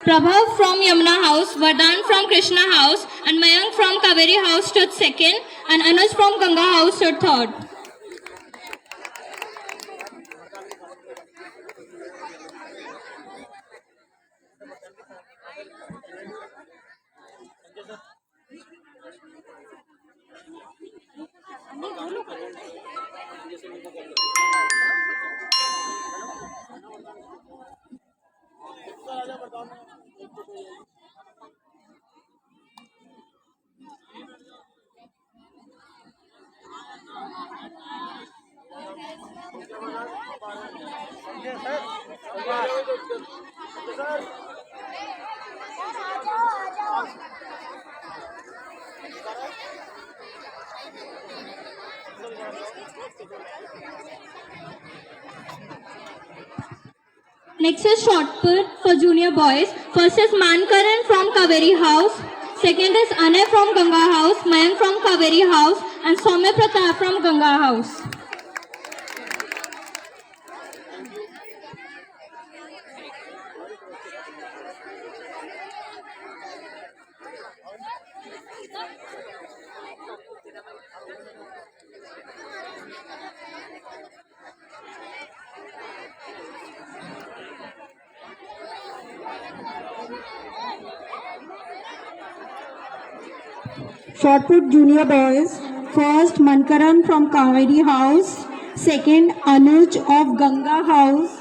Prabhav from Yamuna House, Vardhan from Krishna House, and Mayank from Kaveri House stood second, and Anuj from Ganga House stood third. Next is shot put for junior boys. First is Mankaran from Kaveri House. Second is Anay from Ganga House, Mayank from Kaveri House, and Soumya Pratap from Ganga House. Shot put junior boys. First Mankaran from Kaveri House. Second Anuj of Ganga House.